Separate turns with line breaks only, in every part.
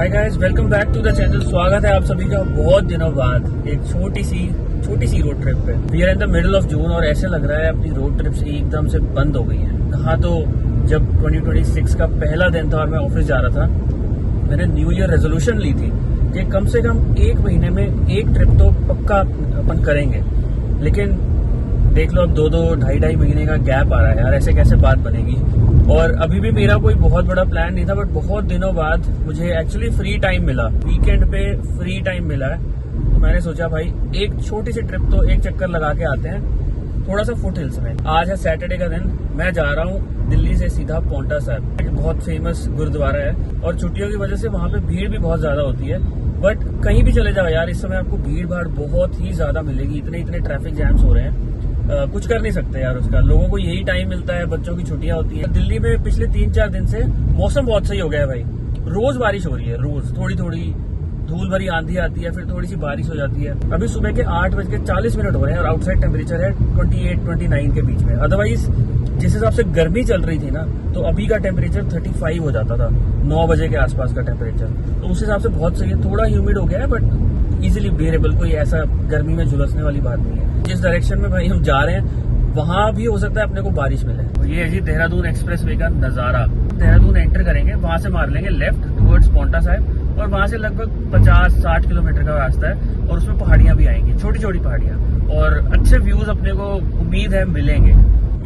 Hi guys, welcome back to the channel. स्वागत है आप सभी का बहुत दिनों बाद एक छोटी सी रोड ट्रिप पे। We are in the middle of June और ऐसे लग रहा है अपनी रोड ट्रिप से एकदम से बंद हो गई है। कहा तो जब 2026 का पहला दिन था और मैं ऑफिस जा रहा था, मैंने न्यू ईयर रेजोल्यूशन ली थी कि कम से कम एक महीने में एक ट्रिप तो पक्का अपन करेंगे। लेकिन देख लो, अब दो ढाई महीने का गैप आ रहा है यार, ऐसे कैसे बात बनेगी। और अभी भी मेरा कोई बहुत बड़ा प्लान नहीं था, बट बहुत दिनों बाद मुझे एक्चुअली फ्री टाइम मिला, वीकेंड पे फ्री टाइम मिला है। तो मैंने सोचा भाई एक छोटी सी ट्रिप तो एक चक्कर लगा के आते हैं थोड़ा सा फुट हिल्स में। आज है सैटरडे का दिन, मैं जा रहा हूँ दिल्ली से सीधा पौंटा साहिब। बहुत फेमस गुरुद्वारा है और छुट्टियों की वजह से वहाँ पे भीड़ भी बहुत ज्यादा होती है। बट कहीं भी चले जाओ यार, इस समय आपको भीड़ भाड़ बहुत ही ज्यादा मिलेगी। इतने ट्रैफिक जैम्स हो रहे हैं, कुछ कर नहीं सकते यार उसका। लोगों को यही टाइम मिलता है, बच्चों की छुट्टियां होती हैं। दिल्ली में पिछले 3-4 दिन से मौसम बहुत सही हो गया है भाई। रोज बारिश हो रही है, रोज थोड़ी धूल भरी आंधी आती है, फिर थोड़ी सी बारिश हो जाती है। अभी सुबह के 8:40 हो रहे हैं और आउटसाइड टेम्परेचर है 28-29 के बीच में। अदरवाइज जिस हिसाब से गर्मी चल रही थी ना, तो अभी का टेम्परेचर 35 हो जाता था 9 बजे के आसपास का टेम्परेचर। तो उस हिसाब से बहुत सही है। थोड़ा ह्यूमिड हो गया है बट इजिली बेरेबल, कोई ऐसा गर्मी में झुलसने वाली बात नहीं है। जिस डायरेक्शन में भाई हम जा रहे हैं वहां भी हो सकता है अपने को बारिश मिले। तो ये है जी देहरादून एक्सप्रेस वे का नजारा। देहरादून एंटर करेंगे, वहां से मार लेंगे लेफ्ट टुवर्ड्स पौंटा साहिब और वहां से लगभग 50-60 किलोमीटर का रास्ता है और उसमें पहाड़ियां भी आएंगी, छोटी छोटी पहाड़ियां, और अच्छे व्यूज अपने को उम्मीद है मिलेंगे।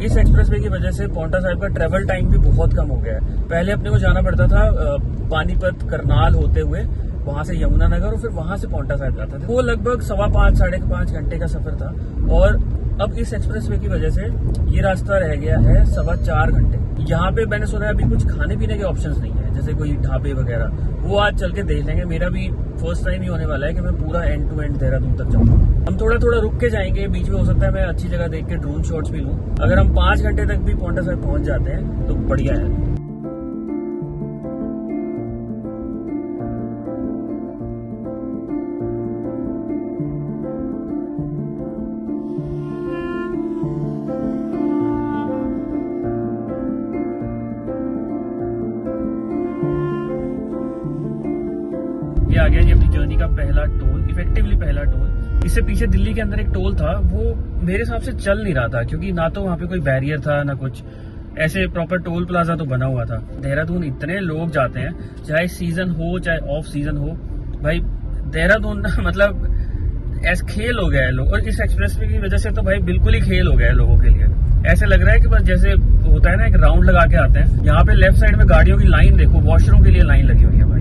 इस एक्सप्रेसवे की वजह से पौंटा साहिब का ट्रेवल टाइम भी बहुत कम हो गया है। पहले अपने को जाना पड़ता था पानीपत करनाल होते हुए, वहां से यमुनानगर और फिर वहां से पौंटा साहिब जाता था। वो लगभग 5.25-5.5 घंटे का सफर था और अब इस एक्सप्रेसवे की वजह से ये रास्ता रह गया है 4.25 घंटे। यहाँ पे मैंने सुना है अभी कुछ खाने पीने के ऑप्शंस नहीं है, जैसे कोई ढाबे वगैरह। वो आज चल के देख लेंगे। मेरा भी फर्स्ट टाइम ही होने वाला है कि मैं पूरा एंड टू एंड देहरादून तक जाऊंगा। हम थोड़ा रुक के जाएंगे, बीच में हो सकता है मैं अच्छी जगह देख के ड्रोन शॉट्स भी लूं। अगर हम 5 घंटे तक भी पौंटा साहिब पहुंच जाते हैं तो बढ़िया है। आ गया जी अपनी जर्नी का पहला टोल, इफेक्टिवली पहला टोल। इससे पीछे दिल्ली के अंदर एक टोल था, वो मेरे हिसाब से चल नहीं रहा था क्योंकि ना तो वहाँ पे कोई बैरियर था ना कुछ। ऐसे प्रॉपर टोल प्लाजा तो बना हुआ था। देहरादून इतने लोग जाते हैं, चाहे सीजन हो चाहे ऑफ सीजन हो, भाई देहरादून मतलब ऐसा खेल हो गया है लोग। और इस एक्सप्रेसवे की वजह से तो भाई बिल्कुल ही खेल हो गया है लोगों के लिए। ऐसे लग रहा है कि बस जैसे होता है ना, एक राउंड लगा के आते हैं। यहाँ पे लेफ्ट साइड में गाड़ियों की लाइन देखो, वॉशरूम के लिए लाइन लगी हुई है भाई।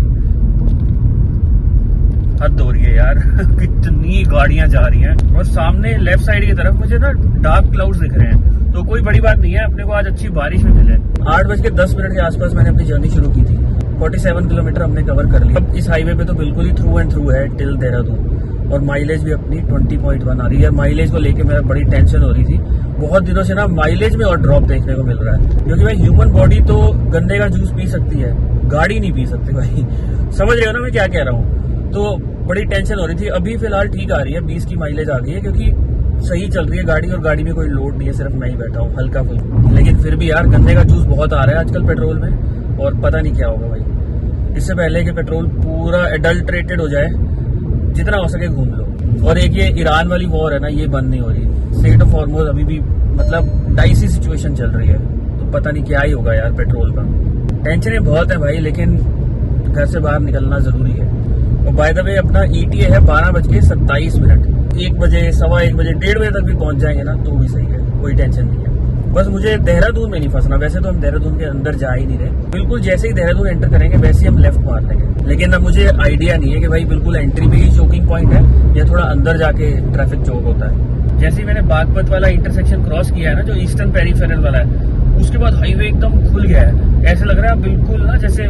हद हो रही है यार कितनी गाड़ियां जा रही हैं। और सामने लेफ्ट साइड की तरफ मुझे ना डार्क क्लाउड्स दिख रहे हैं, तो कोई बड़ी बात नहीं है, अपने को आज अच्छी बारिश में मिले। 8:10 के आसपास मैंने अपनी जर्नी शुरू की थी। 47 किलोमीटर हमने कवर कर लिया। अब इस हाईवे पे तो बिल्कुल ही थ्रू एंड थ्रू है टिल देहरादून, और माइलेज भी अपनी 20.1 आ रही है। माइलेज को लेके मेरा बड़ी टेंशन हो रही थी बहुत दिनों से ना, माइलेज में और ड्रॉप देखने को मिल रहा है। क्योंकि भाई ह्यूमन बॉडी तो गन्ने का जूस पी सकती है, गाड़ी नहीं पी सकती भाई। समझ रहे हो ना मैं क्या कह रहा हूँ। तो बड़ी टेंशन हो रही थी। अभी फिलहाल ठीक आ रही है, 20 की माइलेज आ गई है क्योंकि सही चल रही है गाड़ी और गाड़ी में कोई लोड नहीं है, सिर्फ मैं ही बैठा हूँ हल्का फुल्का। लेकिन फिर भी यार गन्ने का जूस बहुत आ रहा है आजकल पेट्रोल में, और पता नहीं क्या होगा भाई। इससे पहले कि पेट्रोल पूरा एडल्ट्रेटेड हो जाए, जितना हो सके घूम लो। और एक ये ईरान वाली वॉर है ना, ये बंद नहीं हो रही। स्टेट ऑफ हॉर्मुज़ अभी भी मतलब डाइसी सिचुएशन चल रही है, तो पता नहीं क्या ही होगा यार पेट्रोल का। टेंशनें बहुत है भाई, लेकिन घर से बाहर निकलना जरूरी है। और बाय द वे अपना ETA है 12:27। 1 बजे, 1:15 बजे, 1:30 बजे तक भी पहुंच जाएंगे ना तो भी सही है, कोई टेंशन नहीं है। बस मुझे देहरादून में नहीं फंसना। वैसे तो हम देहरादून के अंदर जा ही नहीं रहे, बिल्कुल जैसे ही देहरादून एंटर करेंगे वैसे ही हम लेफ्ट मार लेंगे। लेकिन अब मुझे आइडिया नहीं है कि भाई बिल्कुल एंट्री पे ही चोकिंग पॉइंट है या थोड़ा अंदर जाके ट्रैफिक चौक होता है। जैसे ही मैंने बागपत वाला इंटरसेक्शन क्रॉस किया है ना, जो ईस्टर्न पेरीफेरल वाला है, उसके बाद हाईवे एकदम खुल गया है। ऐसे लग रहा है बिल्कुल ना जैसे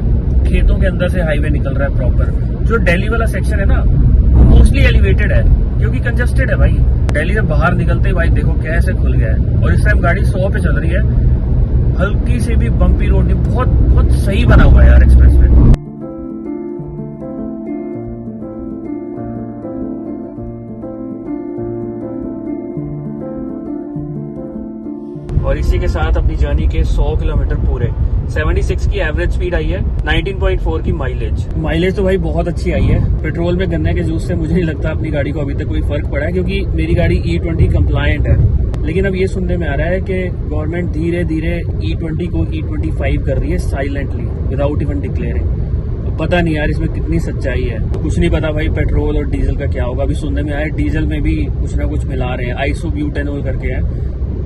खेतों के अंदर से हाईवे निकल रहा है प्रॉपर। जो दिल्ली वाला सेक्शन है ना, वो मोस्टली एलिवेटेड है क्योंकि कंजस्टेड है भाई। दिल्ली से बाहर निकलते ही भाई देखो कैसे खुल गया है। और इस टाइम गाड़ी 100 पे चल रही है, हल्की से भी बम्पी रोड नहीं, बहुत सही बना हुआ है यार एक्सप्रेस में। और इसी के साथ अपनी जर्नी के 100 किलोमीटर पूरे। 76 की एवरेज स्पीड आई है, 19.4 की माइलेज तो भाई बहुत अच्छी आई है। पेट्रोल में गन्ने के जूस से मुझे नहीं लगता अपनी गाड़ी को अभी तक कोई फर्क पड़ा है, क्योंकि मेरी गाड़ी E20 कंप्लायंट है। लेकिन अब ये सुनने में आ रहा है कि गवर्नमेंट धीरे धीरे E20 को E25 कर रही है साइलेंटली, विदाउट इवन डिक्लेयरिंग। पता नहीं यार इसमें कितनी सच्चाई है, कुछ नहीं पता भाई पेट्रोल और डीजल का क्या होगा। अभी सुनने में आया डीजल में भी कुछ ना कुछ मिला रहे हैं, आइसोब्यूटेनॉल करके है,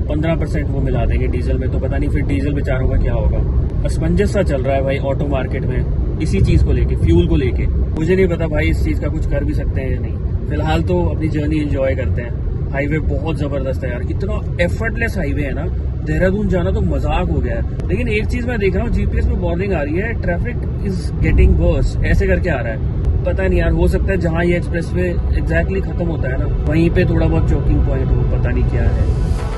15% वो मिला देंगे डीजल में। तो पता नहीं फिर डीजल बेचारों का क्या होगा। असमंजस सा चल रहा है भाई ऑटो मार्केट में इसी चीज को लेके, फ्यूल को लेके। मुझे नहीं पता भाई इस चीज का कुछ कर भी सकते हैं या नहीं। फिलहाल तो अपनी जर्नी एंजॉय करते हैं। हाईवे बहुत जबरदस्त है यार, इतना एफर्टलेस हाईवे है ना। देहरादून जाना तो मजाक हो गया है। लेकिन एक चीज मैं देख रहा हूँ, जीपीएस में वार्निंग आ रही है, ट्रैफिक इज गेटिंग वर्स, ऐसे करके आ रहा है। पता नहीं यार, हो सकता है जहाँ ये एक्सप्रेसवे एग्जैक्टली खत्म होता है ना, वहीं पे थोड़ा बहुत चौकिंग पॉइंट हो, पता नहीं क्या है।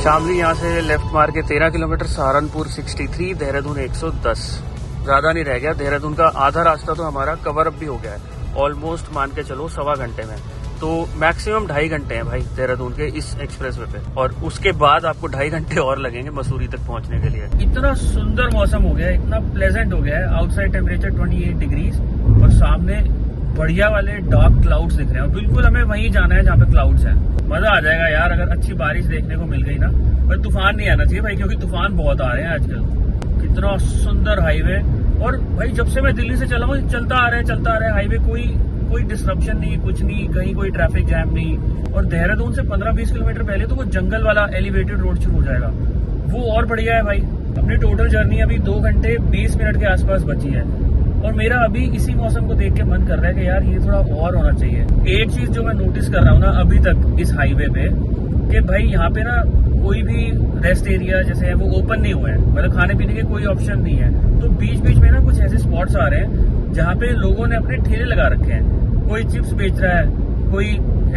शामली यहाँ से लेफ्ट मार के 13 किलोमीटर, सहारनपुर 63, देहरादून 110। ज्यादा नहीं रह गया। देहरादून का आधा रास्ता तो हमारा कवर अप भी हो गया है, ऑलमोस्ट मान के चलो 1.25 घंटे में। तो मैक्सिमम 2.5 घंटे हैं भाई देहरादून के इस एक्सप्रेसवे पे, और उसके बाद आपको 2.5 घंटे और लगेंगे मसूरी तक पहुंचने के लिए। इतना सुंदर मौसम हो गया है, इतना प्लेजेंट हो गया है। आउटसाइड टेम्परेचर 28 डिग्रीज और सामने बढ़िया वाले डार्क क्लाउड्स दिख रहे हैं। बिल्कुल हमें वहीं जाना है जहाँ पे क्लाउड्स हैं। मजा आ जाएगा यार अगर अच्छी बारिश देखने को मिल गई ना। पर तूफान नहीं आना चाहिए भाई, क्योंकि तूफान बहुत आ रहे हैं आजकल। कितना सुंदर हाईवे, और भाई जब से मैं दिल्ली से चला हूँ चलता आ रहा है हाईवे, कोई डिस्ट्रप्शन नहीं, कुछ नहीं, कहीं कोई ट्रैफिक जैम नहीं। और देहरादून से 15-20 किलोमीटर पहले तो वो जंगल वाला एलिवेटेड रोड शुरू हो जाएगा, वो और बढ़िया है भाई। अपनी टोटल जर्नी अभी 2 घंटे 20 मिनट के आसपास बची है, और मेरा अभी इसी मौसम को देख के मन कर रहा है कि यार ये थोड़ा और होना चाहिए। एक चीज जो मैं नोटिस कर रहा हूँ ना अभी तक इस हाईवे पे, कि भाई यहाँ पे ना कोई भी रेस्ट एरिया जैसे है वो ओपन नहीं हुए हैं, मतलब खाने पीने के कोई ऑप्शन नहीं है। तो बीच बीच में ना कुछ ऐसे स्पॉट्स आ रहे हैं जहाँ पे लोगों ने अपने ठेले लगा रखे हैं। कोई चिप्स बेच रहा है, कोई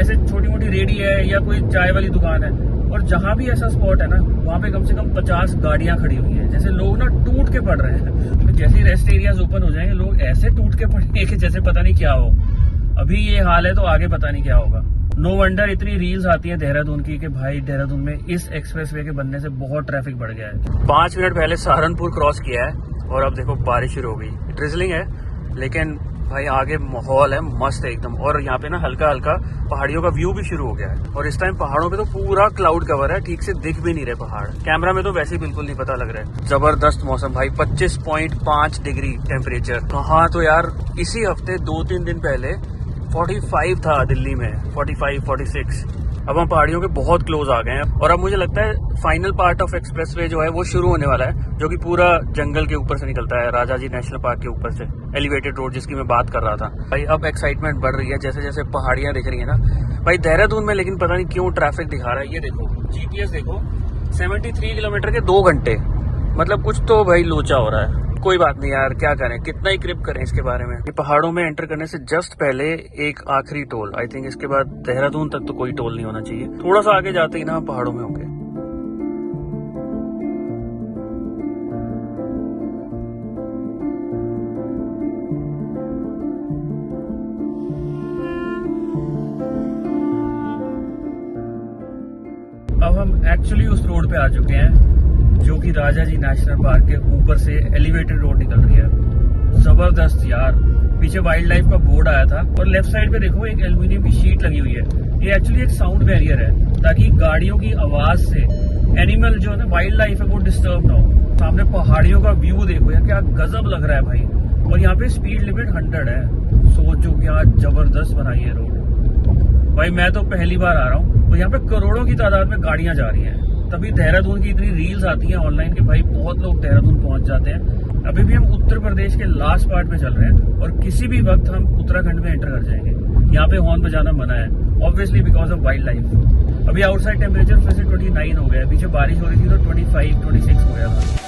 ऐसे छोटी मोटी रेडी है, या कोई चाय वाली दुकान है। और जहाँ भी ऐसा स्पॉट है ना, वहाँ पे कम से कम 50 गाड़ियां खड़ी हुई हैं। जैसे लोग ना टूट के पड़ रहे हैं। तो जैसे रेस्ट एरियाज ओपन हो जाएंगे, लोग ऐसे टूट के पड़ेंगे कि जैसे पता नहीं क्या हो। अभी ये हाल है तो आगे पता नहीं क्या होगा। नो वंडर इतनी रील्स आती हैं देहरादून की कि भाई देहरादून में इस एक्सप्रेसवे के बनने से बहुत ट्रैफिक बढ़ गया है। 5 मिनट पहले सहारनपुर क्रॉस किया है और अब देखो बारिश शुरू हो गई। ड्रिजलिंग है, लेकिन भाई आगे माहौल है मस्त है एकदम। और यहाँ पे ना हल्का हल्का पहाड़ियों का व्यू भी शुरू हो गया है। और इस टाइम पहाड़ों पे तो पूरा क्लाउड कवर है, ठीक से दिख भी नहीं रहे पहाड़। कैमरा में तो वैसे ही बिल्कुल नहीं पता लग रहा है। जबरदस्त मौसम भाई, 25.5 डिग्री टेम्परेचर। हाँ तो यार इसी हफ्ते 2-3 दिन पहले 45 था दिल्ली में, 45-46। अब हम पहाड़ियों के बहुत क्लोज आ गए हैं। और अब मुझे लगता है फाइनल पार्ट ऑफ एक्सप्रेसवे जो है वो शुरू होने वाला है, जो कि पूरा जंगल के ऊपर से निकलता है, राजा जी नेशनल पार्क के ऊपर से, एलिवेटेड रोड जिसकी मैं बात कर रहा था। भाई अब एक्साइटमेंट बढ़ रही है जैसे जैसे पहाड़ियां दिख रही है ना भाई देहरादून में। लेकिन पता नहीं क्यों ट्रैफिक दिखा रहा है। ये देखो जीपीएस देखो, 73 किलोमीटर के 2 घंटे, मतलब कुछ तो भाई लोचा हो रहा है। कोई बात नहीं यार, क्या करें, कितना ही क्रिप करें इसके बारे में। ये पहाड़ों में एंटर करने से जस्ट पहले एक आखिरी टोल, आई थिंक इसके बाद देहरादून तक तो कोई टोल नहीं होना चाहिए। थोड़ा सा आगे जाते ही ना हम पहाड़ों में होंगे। अब हम एक्चुअली उस रोड पे आ चुके हैं जो कि राजा जी नेशनल पार्क के ऊपर से एलिवेटेड रोड निकल रही है। जबरदस्त यार, पीछे वाइल्ड लाइफ का बोर्ड आया था और लेफ्ट साइड पे देखो एक एल्यूमिनियम की शीट लगी हुई है। ये एक्चुअली एक साउंड बैरियर है ताकि गाड़ियों की आवाज से एनिमल जो है ना, वाइल्ड लाइफ है, वो डिस्टर्ब ना हो। सामने पहाड़ियों का व्यू देखो यार, क्या गजब लग रहा है भाई। और यहाँ पे स्पीड लिमिट 100 है। सोचो क्या जबरदस्त बनाई है रोड भाई। मैं तो पहली बार आ रहा हूँ और यहाँ पे करोड़ों की तादाद में गाड़ियां जा रही हैं। तभी देहरादून की इतनी रील्स आती हैं ऑनलाइन कि भाई बहुत लोग देहरादून पहुंच जाते हैं। अभी भी हम उत्तर प्रदेश के लास्ट पार्ट में चल रहे हैं और किसी भी वक्त हम उत्तराखंड में एंटर कर जाएंगे। यहाँ पे हॉर्न बजाना मना है, obviously because of wild life. अभी आउटसाइड टेम्परेचर फिर से 29 हो गया है। पीछे बारिश हो रही थी तो 25-26 हो गया था।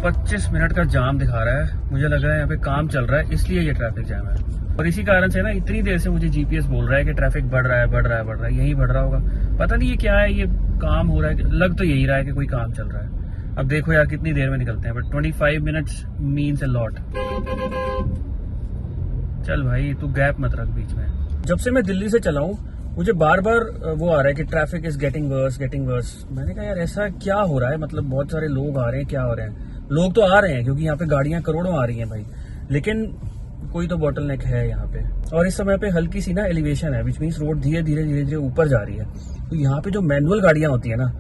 पच्चीस मिनट का जाम दिखा रहा है। मुझे लग रहा है यहाँ पे काम चल रहा है, इसलिए ये ट्रैफिक जाम है। और इसी कारण से ना इतनी देर से मुझे जीपीएस बोल रहा है कि ट्रैफिक बढ़ रहा है, बढ़ रहा है, बढ़ रहा है। यही बढ़ रहा होगा, पता नहीं ये क्या है। ये काम हो रहा है, लग तो यही रहा है कि कोई काम चल रहा है। अब देखो यार कितनी देर में निकलते हैं, but 25 minutes means a lot. चल भाई तू गैप मत रख बीच में। जब से मैं दिल्ली से चला हूँ मुझे बार बार वो आ रहा है कि traffic is getting worse, getting worse. मैंने कहा यार ऐसा क्या हो रहा है, मतलब बहुत सारे लोग आ रहे हैं, क्या हो रहे हैं। लोग तो आ रहे हैं क्योंकि यहाँ पे गाड़ियां करोड़ों आ रही हैं भाई, लेकिन कोई तो बॉटलनेक है यहाँ पे। और इस समय पे हल्की सी ना एलिवेशन है, विच मीन्स रोड धीरे धीरे ऊपर जा रही है। तो यहाँ पे जो मैनुअल गाड़ियां होती है ना,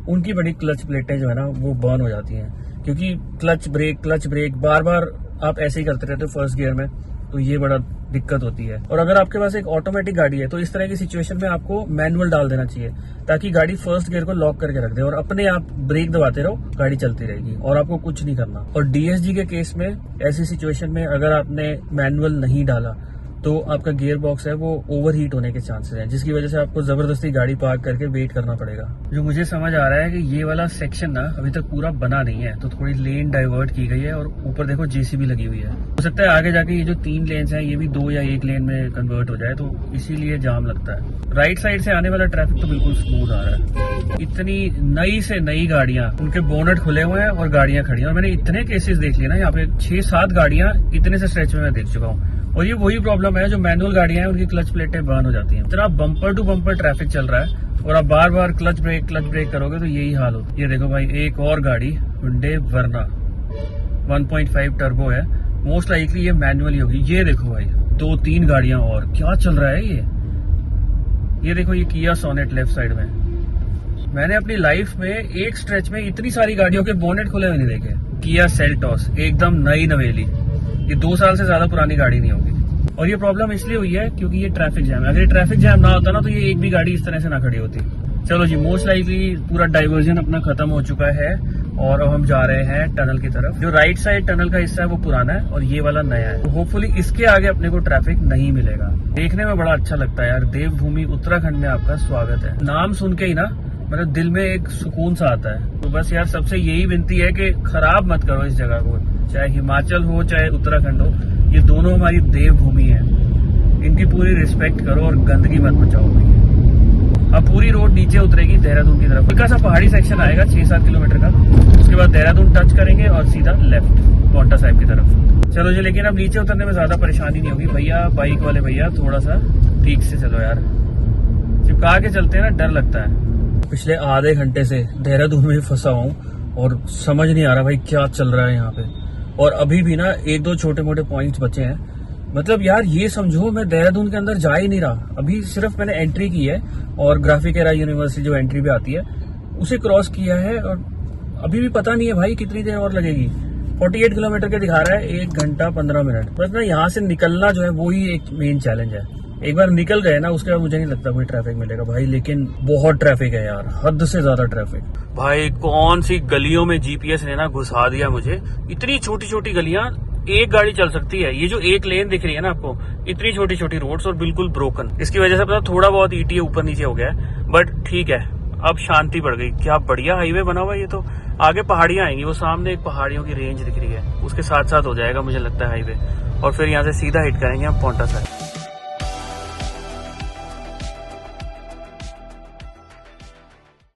उनकी बड़ी क्लच प्लेटें जो है ना वो बर्न हो जाती हैं, क्योंकि क्लच ब्रेक बार बार आप ऐसे ही करते रहते हो फर्स्ट गियर में, तो ये बड़ा दिक्कत होती है। और अगर आपके पास एक ऑटोमेटिक गाड़ी है तो इस तरह की सिचुएशन में आपको मैनुअल डाल देना चाहिए, ताकि गाड़ी फर्स्ट गियर को लॉक करके रख दे और अपने आप ब्रेक दबाते रहो, गाड़ी चलती रहेगी और आपको कुछ नहीं करना। और डीएसजी के केस में ऐसी सिचुएशन में अगर आपने मैनुअल नहीं डाला तो आपका गियर बॉक्स है वो ओवरहीट होने के चांसेस हैं, जिसकी वजह से आपको जबरदस्ती गाड़ी पार्क करके वेट करना पड़ेगा। जो मुझे समझ आ रहा है कि ये वाला सेक्शन ना अभी तक पूरा बना नहीं है, तो थोड़ी लेन डाइवर्ट की गई है और ऊपर देखो जेसीबी लगी हुई है। हो सकता है आगे जाके ये जो 3 लेन्स हैं ये भी 2 या 1 लेन में कन्वर्ट हो जाए, तो इसीलिए जाम लगता है। राइट साइड से आने वाला ट्रैफिक तो बिल्कुल स्मूथ आ रहा है। इतनी नई से नई गाड़ियां, उनके बोनट खुले हुए हैं और गाड़ियां खड़ी हैं। और मैंने इतने केसेस देख लिए ना, यहाँ पे 6-7 गाड़ियां इतने से स्ट्रेच में मैं देख चुका हूँ। और ये वही प्रॉब्लम है, जो मैनुअल गाड़ियां हैं उनकी क्लच प्लेटें बर्न हो जाती हैं। इतना बम्पर टू बम्पर ट्रैफिक चल रहा है और आप बार बार क्लच ब्रेक करोगे तो यही हाल होगा। ये देखो भाई एक और गाड़ी हुंडई वर्ना 1.5 टर्बो है, मोस्ट लाइकली ये मैनुअल ही होगी। ये देखो भाई 2-3 गाड़ियां और, क्या चल रहा है ये देखो ये किया सोनेट लेफ्ट साइड में। मैंने अपनी लाइफ में एक स्ट्रेच में इतनी सारी गाड़ियों के बोनेट खुले हुए नहीं देखे। किया सेल्टॉस एकदम नई नवेली, ये 2 साल से ज्यादा पुरानी गाड़ी नहीं होगी। और ये प्रॉब्लम इसलिए हुई है क्योंकि ये ट्रैफिक जैम है। अगर ये ट्रैफिक जैम ना होता ना तो ये एक भी गाड़ी इस तरह से ना खड़ी होती। चलो जी, मोस्ट लाइकली पूरा डाइवर्जन अपना खत्म हो चुका है और अब हम जा रहे हैं टनल की तरफ। जो राइट साइड टनल का हिस्सा है वो पुराना है और ये वाला नया है, तो होपफुली इसके आगे अपने को ट्रैफिक नहीं मिलेगा। देखने में बड़ा अच्छा लगता है यार। देवभूमि उत्तराखंड में आपका स्वागत है। नाम सुन के ही ना मतलब दिल में एक सुकून सा आता है। तो बस यार सबसे यही विनती है कि खराब मत करो इस जगह को, चाहे हिमाचल हो चाहे उत्तराखंड हो, ये दोनों हमारी देवभूमि है। इनकी पूरी रिस्पेक्ट करो और गंदगी मत मचाओ। अब पूरी रोड नीचे उतरेगी देहरादून की तरफ। हल्का सा पहाड़ी सेक्शन आएगा 6-7 किलोमीटर का, उसके बाद देहरादून टच करेंगे और सीधा लेफ्ट पांवटा साहिब की तरफ। चलो जी, लेकिन अब नीचे उतरने में ज्यादा परेशानी नहीं होगी। भैया बाइक वाले भैया थोड़ा सा ठीक से चलो यार, चिपका के चलते हैं ना, डर लगता है। पिछले आधे घंटे से देहरादून में फंसा हूँ और समझ नहीं आ रहा भाई क्या चल रहा है यहाँ पे। और अभी भी ना 1-2 छोटे मोटे पॉइंट्स बचे हैं। मतलब यार ये समझो मैं देहरादून के अंदर जा ही नहीं रहा। अभी सिर्फ मैंने एंट्री की है और ग्राफिकेरा यूनिवर्सिटी जो एंट्री पे आती है उसे क्रॉस किया है और अभी भी पता नहीं है भाई कितनी देर और लगेगी। 48 किलोमीटर के दिखा रहा है, 1 घंटा 15 मिनट। बस ना यहाँ से निकलना जो है वो ही एक मेन चैलेंज है। एक बार निकल गए ना उसके बाद मुझे नहीं लगता कोई ट्रैफिक मिलेगा भाई, लेकिन बहुत ट्रैफिक है यार, हद से ज्यादा ट्रैफिक। भाई कौन सी गलियों में जीपीएस ने ना घुसा दिया मुझे, इतनी छोटी छोटी गलियां एक गाड़ी चल सकती है। ये जो एक लेन दिख रही है ना आपको, इतनी छोटी छोटी रोड्स और बिल्कुल ब्रोकन, इसकी वजह से पता थोड़ा बहुत ईटीए ऊपर नीचे हो गया है, बट ठीक है अब शांति बढ़ गई। क्या बढ़िया हाईवे बना हुआ है ये तो। आगे पहाड़ियां आएंगी, वो सामने एक पहाड़ियों की रेंज दिख रही है, उसके साथ साथ हो जाएगा मुझे लगता है हाईवे, और फिर यहाँ से सीधा हिट करेंगे हम पोंटा साहिब।